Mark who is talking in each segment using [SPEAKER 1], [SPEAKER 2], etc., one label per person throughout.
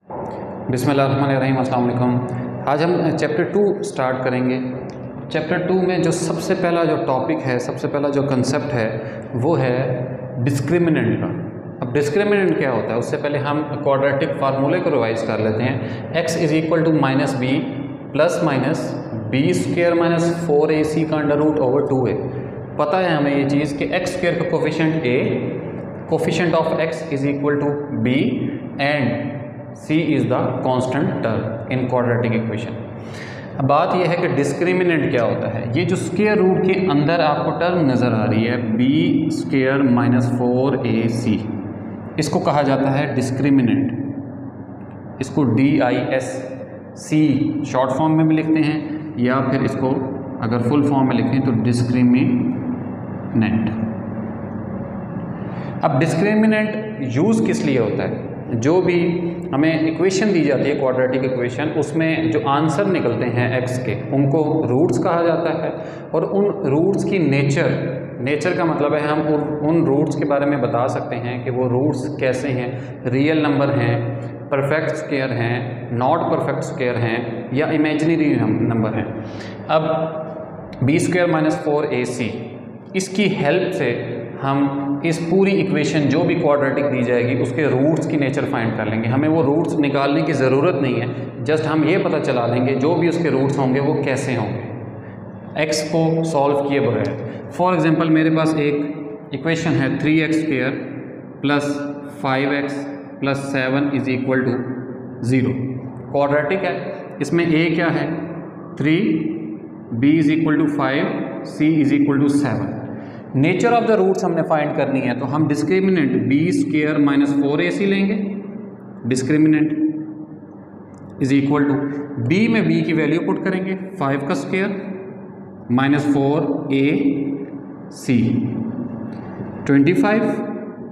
[SPEAKER 1] बिस्मिल्लाहिर्रहमानिर्रहीम, अस्सलाम वालेकुम। आज हम चैप्टर 2 स्टार्ट करेंगे। चैप्टर 2 में जो सबसे पहला जो टॉपिक है, सबसे पहला जो कंसेप्ट है वो है डिस्क्रिमिनेंट का। अब डिस्क्रिमिनेंट क्या होता है उससे पहले हम क्वाड्रेटिक फार्मूले को रिवाइज कर लेते हैं। x is equal to minus b plus minus b square minus 4ac का अंडर रूट ओवर 2a। पता है हमें ये चीज़ कि x स्क्र का coefficient a, coefficient of x is equal to b and c is the constant term in quadratic equation. अब बात यह है कि डिस्क्रिमिनेंट क्या होता है। ये जो स्क्वायर रूट के अंदर आपको टर्म नज़र आ रही है b स्क्वायर माइनस 4ac, इसको कहा जाता है डिस्क्रिमिनेंट। इसको DISC शॉर्ट फॉर्म में भी लिखते हैं या फिर इसको अगर फुल फॉर्म में लिखें तो डिस्क्रिमिनेंट। अब डिस्क्रिमिनेंट यूज़ किस लिए होता है? जो भी हमें इक्वेशन दी जाती है क्वाड्रेटिक इक्वेशन, उसमें जो आंसर निकलते हैं x के, उनको रूट्स कहा जाता है। और उन रूट्स की नेचर का मतलब है हम उन रूट्स के बारे में बता सकते हैं कि वो रूट्स कैसे हैं, रियल नंबर हैं, परफेक्ट स्क्वायर हैं, नॉट परफेक्ट स्क्वायर हैं या इमेजिनरी नंबर हैं। अब बी स्क्वायर माइनस 4ac, इसकी हेल्प से हम इस पूरी इक्वेशन जो भी क्वाड्रेटिक दी जाएगी उसके रूट्स की नेचर फाइंड कर लेंगे। हमें वो रूट्स निकालने की ज़रूरत नहीं है, जस्ट हम ये पता चला लेंगे जो भी उसके रूट्स होंगे वो कैसे होंगे x को सॉल्व किए बगैर। फॉर एग्जांपल मेरे पास एक इक्वेशन है 3x square plus 5x plus 7 is equal to 0। Quadratic है, इसमें a क्या है 3, b is equal to 5, c is equal to 7। Nature of the roots हमने फाइंड करनी है तो हम discriminant b square minus 4ac लेंगे। Discriminant is equal to b में b की वैल्यू पुट करेंगे 5 का square minus 4ac, 25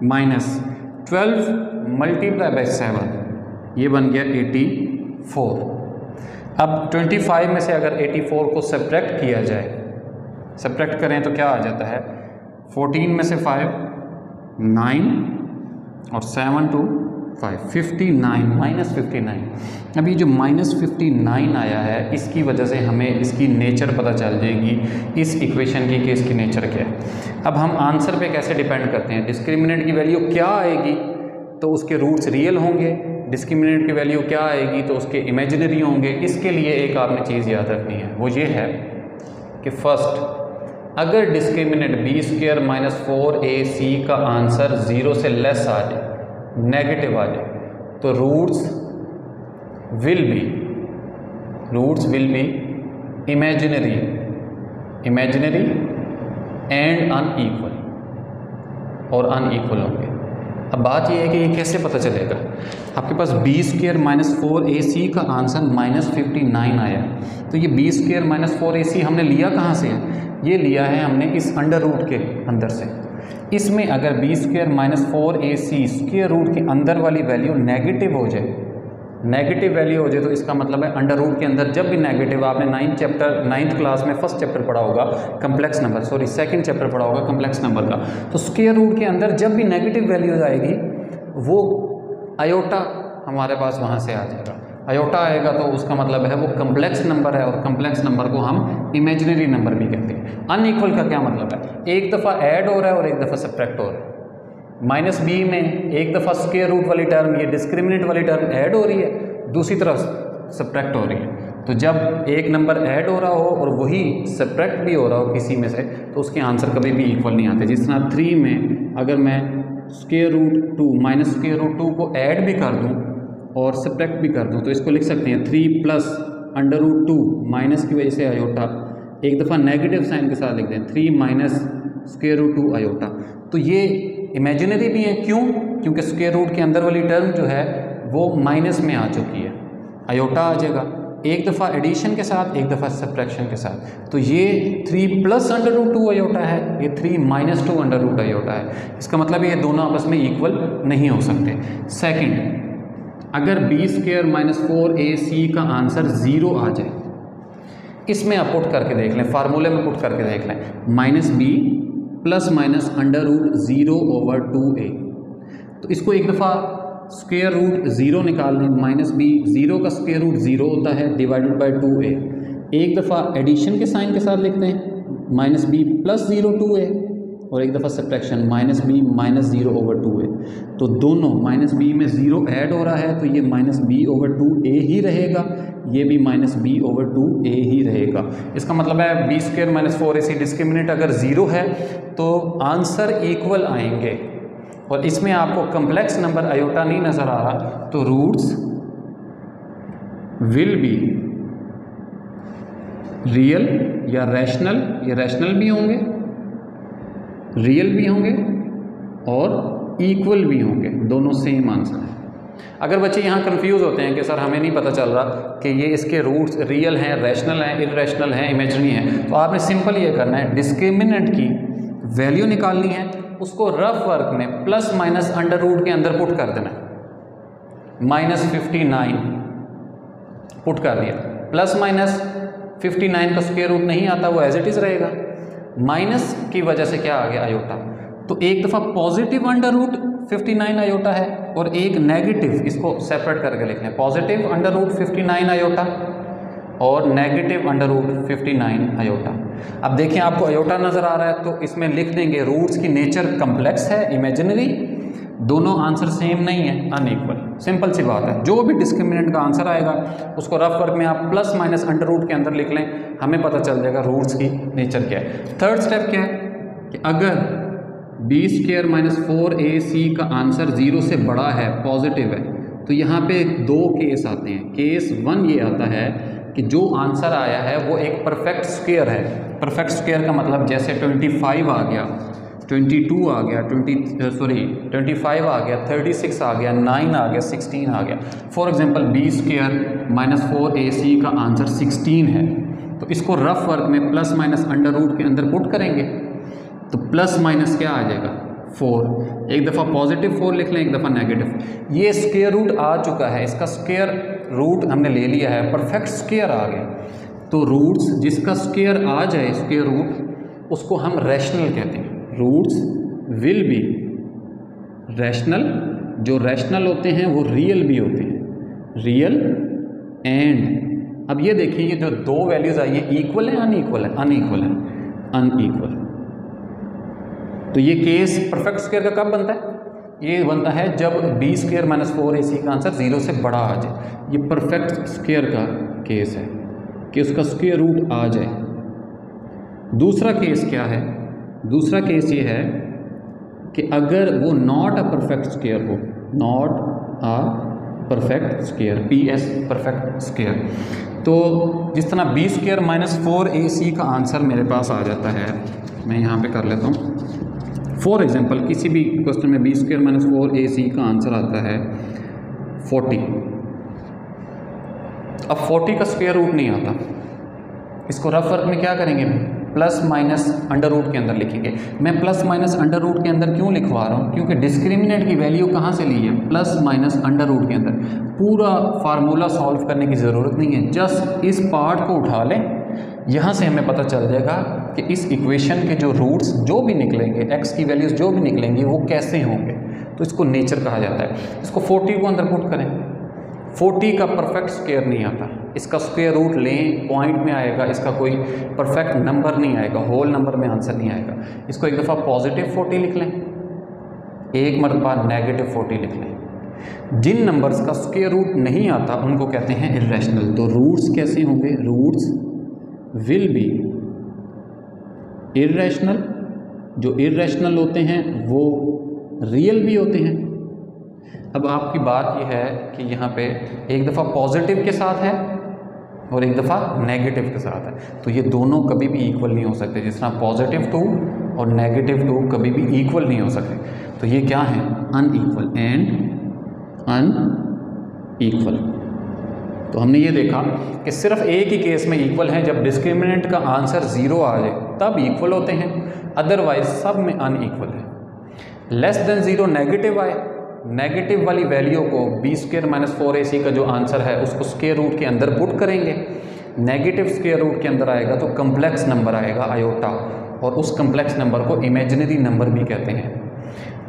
[SPEAKER 1] minus 12 multiply by 7, ये बन गया 84। अब 25 में से अगर 84 को सब्ट्रैक्ट किया जाए, सब्ट्रैक्ट करें तो क्या आ जाता है 14 में से 5 9 और 7 to 5 59 माइनस 59। अभी जो माइनस 59 आया है इसकी वजह से हमें इसकी नेचर पता चल जाएगी इस इक्वेशन की कि इसकी नेचर क्या है। अब हम आंसर पे कैसे डिपेंड करते हैं, डिस्क्रिमिनेंट की वैल्यू क्या आएगी तो उसके रूट्स रियल होंगे, डिस्क्रिमिनेंट की वैल्यू क्या आएगी तो उसके इमेजिनरी होंगे। इसके लिए एक आपने चीज़ याद रखनी है, वो ये है कि फर्स्ट अगर discriminant b square minus 4ac का आंसर 0 से लेस आ जाए, नेगेटिव आ जाए, तो roots will be imaginary and unequal होंगे। अब बात यह है कि ये कैसे पता चलेगा। आपके पास b स्क्वायर माइनस 4ac का आंसर माइनस 59 आया, तो ये b स्क्वायर माइनस 4ac हमने लिया कहाँ से है? ये लिया है हमने इस अंडर रूट के अंदर से। इसमें अगर b square minus 4ac square root के अंदर वाली वैल्यू नेगेटिव हो जाए, तो इसका मतलब है अंडर रूट के अंदर जब भी नेगेटिव, आपने 9th क्लास में फर्स्ट चैप्टर पढ़ा होगा कम्प्लेक्स नंबर, सेकंड चैप्टर पढ़ा होगा कम्प्लेक्स नंबर का, तो स्क्वायर रूट के अंदर जब भी नेगेटिव वैल्यू आएगी वो आयोटा हमारे पास वहाँ से आ जाएगा। आयोटा आएगा तो उसका मतलब है वो कम्प्लेक्स नंबर है, और कम्प्लेक्स नंबर को हम इमेजिनरी नंबर भी कहते हैं। अनइक्वल का क्या मतलब है, एक दफ़ा ऐड हो रहा है और एक दफ़ा सब्ट्रैक्ट हो रहा है। माइनस b में एक दफ़ा स्क्वायर रूट वाली टर्म, ये डिस्क्रिमिनेंट वाली टर्म ऐड हो रही है, दूसरी तरफ सब्ट्रैक्ट हो रही है। तो जब एक नंबर ऐड हो रहा हो और वही सब्ट्रैक्ट भी हो रहा हो किसी में से, तो उसके आंसर कभी भी इक्वल नहीं आते। जिस तरह 3 में अगर मैं square root 2 minus square root 2 को ऐड भी कर दूँ और सब्ट्रैक्ट भी कर दूँ तो इसको लिख सकते हैं 3 प्लस अंडर रूट 2 माइनस की वजह से आयोटा, एक दफ़ा नेगेटिव साइन के साथ लिख दें 3 माइनस स्क्वायर रूट 2 आयोटा। तो ये इमेजिनरी भी है, क्यों? क्योंकि स्क्वायर रूट के अंदर वाली टर्म जो है वो माइनस में आ चुकी है, आयोटा आ जाएगा, एक दफ़ा एडिशन के साथ एक दफ़ा सब्ट्रैक्शन के साथ। तो ये 3 प्लस अंडर रूट 2 आयोटा है, ये 3 माइनस 2 अंडर रूट आयोटा है। इसका मतलब ये दोनों आपस में इक्वल नहीं हो सकते। सेकंड, अगर बी स्क्वायर माइनस 4ac का आंसर 0 आ जाए, इसमें आप पुट करके देख लें, फार्मूले में पुट करके देख लें, minus b plus minus under root 0 over 2a। तो इसको एक दफ़ा स्क्वायर रूट ज़ीरो निकाल लें, माइनस बी, ज़ीरो का स्क्वायर रूट ज़ीरो होता है डिवाइडेड बाय 2a। एक दफ़ा एडिशन के साइन के साथ लिखते हैं minus b plus zero 2a, और एक दफ़ा subtraction minus b minus zero over 2a। तो दोनों माइनस बी में ज़ीरो ऐड हो रहा है तो ये माइनस बी ओवर 2a ही रहेगा, ये भी माइनस बी ओवर 2a ही रहेगा। इसका मतलब है b square minus 4ac discriminant अगर ज़ीरो है तो आंसर इक्वल आएंगे। और इसमें आपको कम्प्लेक्स नंबर आयोटा नहीं नज़र आ रहा तो रूट्स विल बी रियल या रैशनल, ये रैशनल भी होंगे, रियल भी होंगे और इक्वल भी होंगे, दोनों सेम आंसर है। अगर बच्चे यहाँ कंफ्यूज होते हैं कि सर हमें नहीं पता चल रहा कि ये इसके रूट्स रियल हैं, रैशनल हैं, इरेशनल हैं, इमेजिनरी हैं, तो आपने सिंपल ये करना है, डिस्क्रिमिनेंट की वैल्यू निकालनी है, उसको रफ वर्क में प्लस माइनस अंडर रूट के अंदर पुट कर देना है। -59 पुट कर दिया, प्लस माइनस 59 का स्क्वायर रूट नहीं आता, वो एज इट इज़ रहेगा। माइनस की वजह से क्या आ गया आयोटा, तो एक दफ़ा पॉजिटिव अंडर रूट 59 आयोटा है और एक नेगेटिव, इसको सेपरेट करके लिख लें, पॉजिटिव अंडर रूट 59 आयोटा और नेगेटिव अंडर रूट 59 आयोटा। अब देखें आपको आयोटा नज़र आ रहा है तो इसमें लिख देंगे रूट्स की नेचर कम्प्लेक्स है, इमेजिनरी, दोनों आंसर सेम नहीं है, अनइक्वल। सिंपल सी बात है, जो भी डिस्क्रिमिनेंट का आंसर आएगा उसको रफ वर्क में आप प्लस माइनस अंडर रूट के अंदर लिख लें, हमें पता चल जाएगा रूट्स की नेचर क्या है। थर्ड स्टेप क्या है कि अगर बी स्क्वायर माइनस 4ac का आंसर 0 से बड़ा है, पॉजिटिव है, तो यहाँ पे दो केस आते हैं। केस 1 ये आता है कि जो आंसर आया है वो एक परफेक्ट स्क्वायर है। परफेक्ट स्क्वायर का मतलब जैसे 25 आ गया, 22 आ गया, 25 आ गया, 36 आ गया, 9 आ गया, 16 आ गया। For example b square minus 4ac का आंसर 16 है, तो इसको रफ वर्क में प्लस माइनस अंडर रूट के अंदर पुट करेंगे तो प्लस माइनस क्या आ जाएगा 4। एक दफ़ा पॉजिटिव 4 लिख लें, एक दफ़ा नेगेटिव। ये स्क्वायर रूट आ चुका है, इसका स्क्वायर रूट हमने ले लिया है, परफेक्ट स्क्वायर आ गया। तो रूट्स जिसका स्क्वायर आ जाए स्क्वायर रूट, उसको हम रैशनल कहते हैं। रूट्स विल बी रैशनल, जो रैशनल होते हैं वो रियल भी होते हैं, रियल एंड। अब ये देखिए ये जो दो वैल्यूज़ आई है इक्वल है अनइक्वल है, अनइक्वल है, अनइक्वल। तो ये केस परफेक्ट स्क्वायर का कब बनता है, ये बनता है जब बी स्क्वायर माइनस 4ac का आंसर 0 से बड़ा आ जाए। ये परफेक्ट स्क्वायर का केस है कि उसका स्क्वायर रूट आ जाए। दूसरा केस क्या है, दूसरा केस ये है कि अगर वो नॉट अ परफेक्ट स्क्वायर हो, not a perfect square, PS perfect square. तो जिस तरह बी स्क्वायर माइनस 4ac का आंसर मेरे पास आ जाता है, मैं यहाँ पे कर लेता हूँ। फॉर एग्जांपल किसी भी क्वेश्चन में बी स्क्वायर माइनस 4ac का आंसर आता है 40। अब 40 का स्क्वायर रूट नहीं आता, इसको रफ वर्क में क्या करेंगे, प्लस माइनस अंडर रूट के अंदर लिखेंगे। मैं प्लस माइनस अंडर रूट के अंदर क्यों लिखवा रहा हूँ, क्योंकि डिस्क्रिमिनेंट की वैल्यू कहाँ से ली है, प्लस माइनस अंडर रूट के अंदर। पूरा फार्मूला सॉल्व करने की ज़रूरत नहीं है, जस्ट इस पार्ट को उठा लें, यहाँ से हमें पता चल जाएगा कि इस इक्वेशन के जो रूट्स जो भी निकलेंगे, x की वैल्यूज़ जो भी निकलेंगी वो कैसे होंगे, तो इसको नेचर कहा जाता है। इसको 40 को अंदर पुट करें, 40 का परफेक्ट स्क्वायर नहीं आता, इसका स्क्वायर रूट लें पॉइंट में आएगा, इसका कोई परफेक्ट नंबर नहीं आएगा, होल नंबर में आंसर नहीं आएगा। इसको एक दफ़ा पॉजिटिव 40 लिख लें, एक मरतबा नेगेटिव 40 लिख लें। जिन नंबर्स का स्क्वायर रूट नहीं आता उनको कहते हैं इरेशनल। तो रूट्स कैसे होंगे, रूट्स विल बी इरेशनल, जो इरेशनल होते हैं वो रियल भी होते हैं। अब आपकी बात यह है कि यहाँ पे एक दफ़ा पॉजिटिव के साथ है और एक दफ़ा नेगेटिव के साथ है, तो ये दोनों कभी भी इक्वल नहीं हो सकते। जिस तरह पॉजिटिव 2 और नेगेटिव 2 कभी भी इक्वल नहीं हो सकते, तो ये क्या है, अनइक्वल एंड अनइक्वल। तो हमने ये देखा कि सिर्फ एक ही केस में इक्वल हैं, जब डिस्क्रिमिनेंट का आंसर 0 आ जाए तब इक्वल होते हैं, अदरवाइज सब में अनइक्वल है। लेस देन 0 नेगेटिव आए, नेगेटिव वाली वैल्यू को बी स्क्वायर माइनस 4ac का जो आंसर है उसको स्क्वायर रूट के अंदर पुट करेंगे। नेगेटिव स्क्वायर रूट के अंदर आएगा तो कम्प्लेक्स नंबर आएगा आयोटा, और उस कम्प्लेक्स नंबर को इमेजिनरी नंबर भी कहते हैं।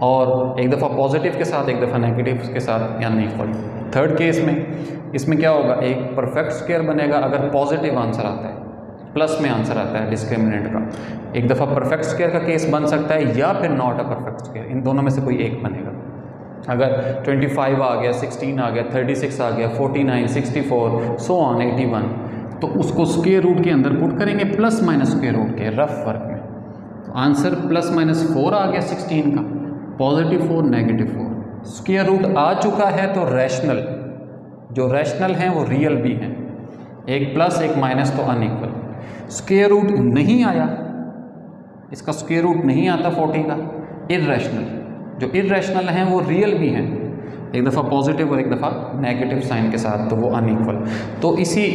[SPEAKER 1] और एक दफ़ा पॉजिटिव के साथ एक दफ़ा नेगेटिव के साथ या अनइक्वल। थर्ड केस में इसमें क्या होगा, एक परफेक्ट स्क्वायर बनेगा अगर पॉजिटिव आंसर आता है, प्लस में आंसर आता है डिस्क्रिमिनेंट का। एक दफ़ा परफेक्ट स्क्वायर का केस बन सकता है या फिर नॉट अ परफेक्ट स्क्वायर, इन दोनों में से कोई एक बनेगा। अगर 25 आ गया, 16 आ गया, 36 आ गया, 49, 64 सो ऑन 81, तो उसको स्क्वायर रूट के अंदर पुट करेंगे प्लस माइनस स्क्वायर रूट के रफ वर्क में। तो आंसर प्लस माइनस 4 आ गया 16 का, पॉजिटिव 4 नेगेटिव 4। स्क्वायर रूट आ चुका है तो रैशनल, जो रैशनल हैं वो रियल भी हैं, एक प्लस एक माइनस तो अनइक्वल। स्क्वायर रूट नहीं आया, इसका स्क्वायर रूट नहीं आता 40 का, इर्रेशनल, जो इर्रेशनल हैं वो रियल भी हैं, एक दफ़ा पॉजिटिव और एक दफ़ा नेगेटिव साइन के साथ, तो वो अनइक्वल। तो इसी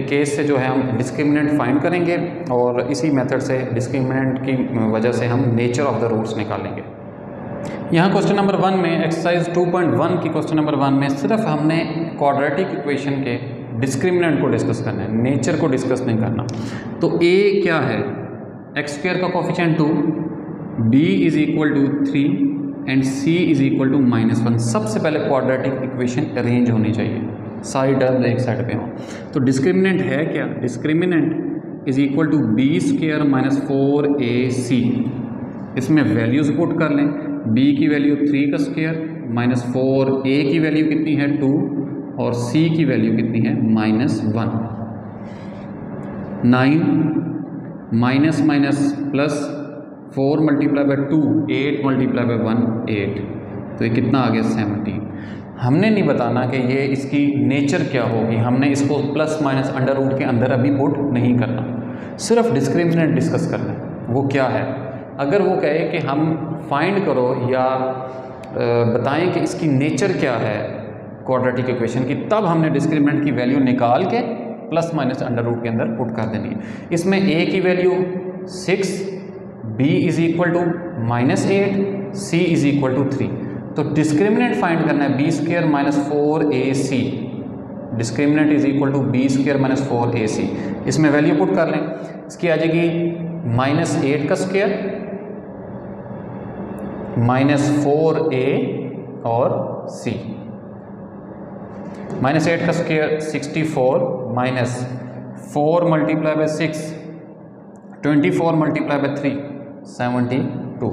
[SPEAKER 1] केस से जो है हम डिस्क्रिमिनेंट फाइंड करेंगे और इसी मेथड से डिस्क्रिमिनेंट की वजह से हम नेचर ऑफ द रूट्स निकालेंगे। यहाँ क्वेश्चन नंबर 1 में, एक्सरसाइज 2.1 की क्वेश्चन नंबर 1 में सिर्फ हमने क्वाड्रेटिक इक्वेशन के डिस्क्रिमिनेंट को डिस्कस करना है, नेचर को डिस्कस नहीं करना। तो a क्या है, एक्स स्क्वायर का coefficient 2, b is equal to 3 and c is equal to -1। सबसे पहले क्वाड्रेटिक इक्वेशन अरेंज होनी चाहिए, सारी टर्म एक साइड पे हो। तो डिस्क्रिमिनेंट है क्या, discriminant is equal to b square minus 4ac। इसमें वैल्यूज़ पुट कर लें, b की वैल्यू 3 का स्क्वायर माइनस 4a की वैल्यू कितनी है 2 और c की वैल्यू कितनी है -1। 9 minus minus plus 4 multiply by 2 8 multiply bye 1 8, तो ये कितना आ गया 17। हमने नहीं बताना कि ये इसकी नेचर क्या होगी, हमने इसको प्लस माइनस अंडर रूट के अंदर अभी पुट नहीं करना, सिर्फ डिस्क्रिमिनेंट डिस्कस करना है वो क्या है। अगर वो कहे कि हम फाइंड करो या बताएं कि इसकी नेचर क्या है क्वाड्रेटिक इक्वेशन की, तब हमने डिस्क्रिमिनेंट की वैल्यू निकाल के प्लस माइनस अंडर रूट के अंदर पुट कर देनी है। इसमें a की value 6, b is equal to -8, c is equal to 3। तो डिस्क्रिमिनेंट फाइंड करना है b square minus 4ac, discriminant is equal to b square minus 4ac। इसमें वैल्यू पुट कर लें, इसकी आ जाएगी -8 का स्क्वायर -4a और c, -8 का square 64 minus 4 multiply by 6 24 multiply by 3 72।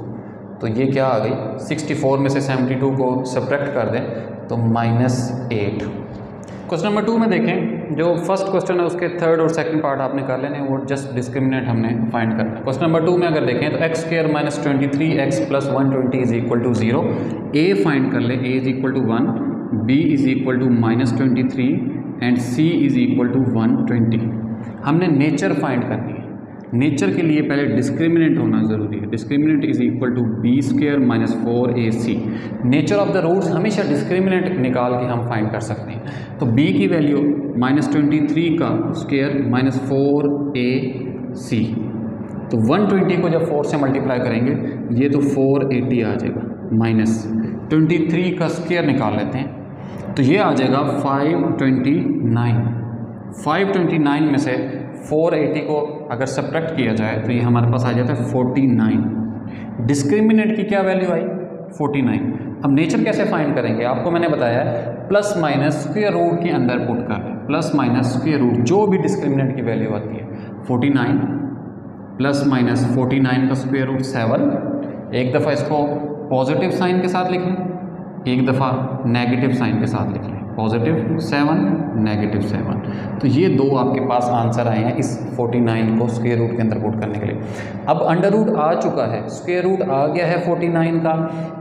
[SPEAKER 1] तो ये क्या आ गई, 64 में से 72 को सब्ट्रैक्ट कर दें तो -8। क्वेश्चन नंबर 2 में देखें, जो फर्स्ट क्वेश्चन है उसके थर्ड और सेकंड पार्ट आपने कर लेने, वो जस्ट डिस्क्रिमिनेंट हमने फाइंड करना है। क्वेश्चन नंबर 2 में अगर देखें तो x square minus 23x plus 120 is equal to 0। a find कर लें, a is equal to 1, b is equal to -23 and c is equal to 120। हमने नेचर फाइंड करनी है, नेचर के लिए पहले डिस्क्रिमिनेंट होना ज़रूरी है। Discriminant is equal to b square minus 4ac। Nature of the roots हमेशा डिस्क्रिमिनेंट निकाल के हम फाइंड कर सकते हैं। तो b की वैल्यू -23 का स्क्वायर माइनस 4ac, तो 120 को जब 4 से मल्टीप्लाई करेंगे ये तो 480 आ जाएगा, माइनस 23 का स्क्वायर निकाल लेते हैं तो ये आ जाएगा 529। 529 में से 480 को अगर सब्ट्रैक्ट किया जाए तो ये हमारे पास आ जाता है 49। डिस्क्रिमिनेंट की क्या वैल्यू आई 49। अब नेचर कैसे फाइंड करेंगे, आपको मैंने बताया है प्लस माइनस स्क्वायर रूट के अंदर पुट कर लें, प्लस माइनस स्क्वायर रूट जो भी डिस्क्रिमिनेंट की वैल्यू आती है 49 प्लस माइनस 49 का स्क्वायर रूट 7। एक दफ़ा इसको पॉजिटिव साइन के साथ लिख लें, एक दफ़ा नेगेटिव साइन के साथ लिख लें, पॉजिटिव 7 नेगेटिव 7। तो ये दो आपके पास आंसर आए हैं इस 49 को स्क्वायर रूट के अंदर पुट करने के लिए। अब अंडर रूट आ चुका है, स्क्वायर रूट आ गया है 49 का,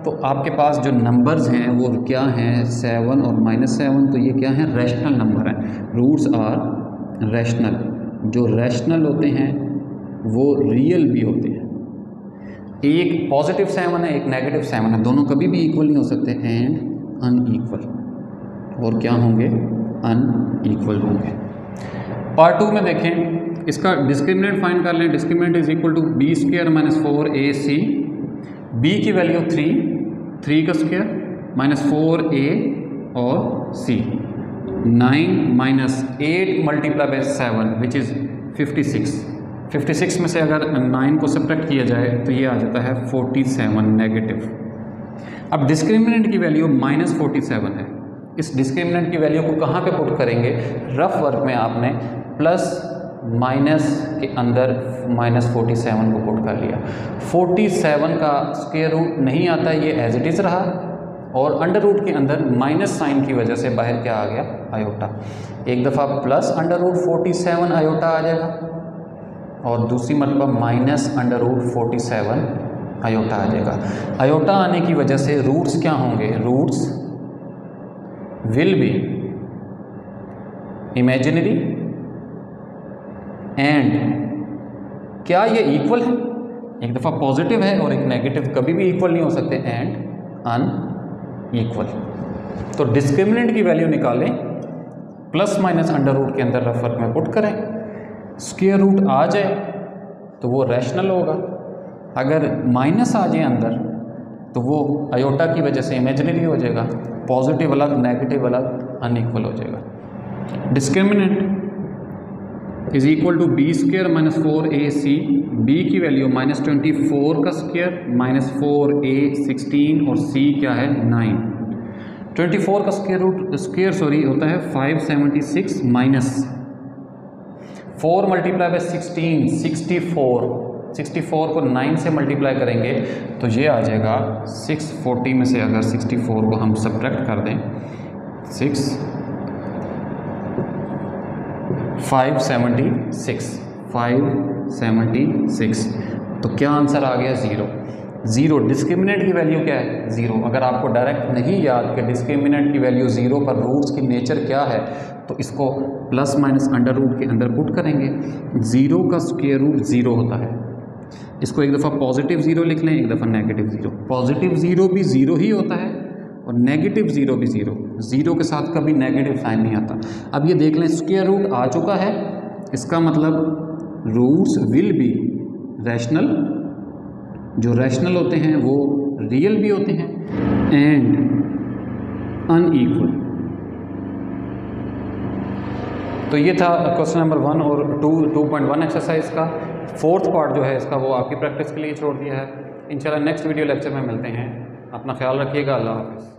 [SPEAKER 1] तो आपके पास जो नंबर्स हैं वो क्या हैं 7 और -7, तो ये क्या है रैशनल नंबर हैं। रूट्स आर रैशनल, जो रैशनल होते हैं वो रियल भी होते हैं। एक पॉजिटिव 7 है, एक नेगेटिव 7 है, दोनों कभी भी इक्वल नहीं हो सकते एंड अनइक्वल, और क्या होंगे अनइक्वल होंगे। पार्ट 2 में देखें, इसका डिस्क्रिमिनेंट फाइंड कर लें। Discriminant is equal to b square minus 4ac, b की वैल्यू 3 का स्क्वायर माइनस 4a और c। 9 माइनस 8 मल्टीप्लाई बाय 7 विच इज़ 56। 56 में से अगर 9 को सब्ट्रैक्ट किया जाए तो ये आ जाता है 47 नेगेटिव। अब डिस्क्रिमिनेंट की वैल्यू -47 है। इस डिस्क्रिमिनेंट की वैल्यू को कहाँ पे पुट करेंगे? रफ वर्क में आपने प्लस माइनस के अंदर -47 को पुट कर लिया। 47 का स्क्वायर रूट नहीं आता, ये एज इट इज़ रहा, और अंडर रूट के अंदर माइनस साइन की वजह से बाहर क्या आ गया? आयोटा। एक दफ़ा प्लस अंडर रूट 47 आयोटा आ जाएगा, और दूसरी मरतबा माइनस अंडर रूट 47 आयोटा आ जाएगा। आयोटा आने की वजह से रूट्स क्या होंगे? Roots will be imaginary and क्या ये इक्वल है? एक दफ़ा पॉजिटिव है और एक नेगेटिव कभी भी इक्वल नहीं हो सकते, एंड अनइक्वल। तो डिस्क्रिमिनेंट की वैल्यू निकालें, प्लस माइनस अंडर रूट के अंदर रफ वर्क में पुट करें, स्क्वायर रूट आ जाए तो वो रैशनल होगा, अगर माइनस आ जाए अंदर तो वो आयोटा की वजह से इमेजिनरी हो जाएगा, पॉजिटिव अलग नेगेटिव अलग अनइक्वल हो जाएगा। Discriminant is equal to b square -4ac, b की वैल्यू -24 का स्क्वायर -4a 16 और c क्या है 9। 24 का स्क्वायर होता है 576 माइनस 4 मल्टीप्लाई बाय 16 64 को 9 से मल्टीप्लाई करेंगे तो ये आ जाएगा 640 में से अगर 64 को हम सब्ट्रैक्ट कर दें 576 तो क्या आंसर आ गया? ज़ीरो। डिस्क्रिमिनेंट की वैल्यू क्या है? 0। अगर आपको डायरेक्ट नहीं याद कि डिस्क्रिमिनेंट की वैल्यू 0 पर रूट्स की नेचर क्या है, तो इसको प्लस माइनस अंडर रूट के अंदर पुट करेंगे। 0 का स्क्वायर रूट 0 होता है। इसको एक दफ़ा पॉजिटिव 0 लिख लें, एक दफ़ा नेगेटिव 0। पॉजिटिव 0 भी 0 ही होता है और नेगेटिव 0 भी 0 के साथ कभी नेगेटिव साइन नहीं आता। अब ये देख लें, स्क्वायर रूट आ चुका है, इसका मतलब रूट्स विल बी रैशनल, जो रैशनल होते हैं वो रियल भी होते हैं, एंड अनइक्वल। तो ये था क्वेश्चन नंबर 1 और 2.1 एक्सरसाइज का। 4th पार्ट जो है इसका वो आपकी प्रैक्टिस के लिए छोड़ दिया है। इंशाल्लाह नेक्स्ट वीडियो लेक्चर में मिलते हैं। अपना ख्याल रखिएगा। अल्लाह हाफ़िज़।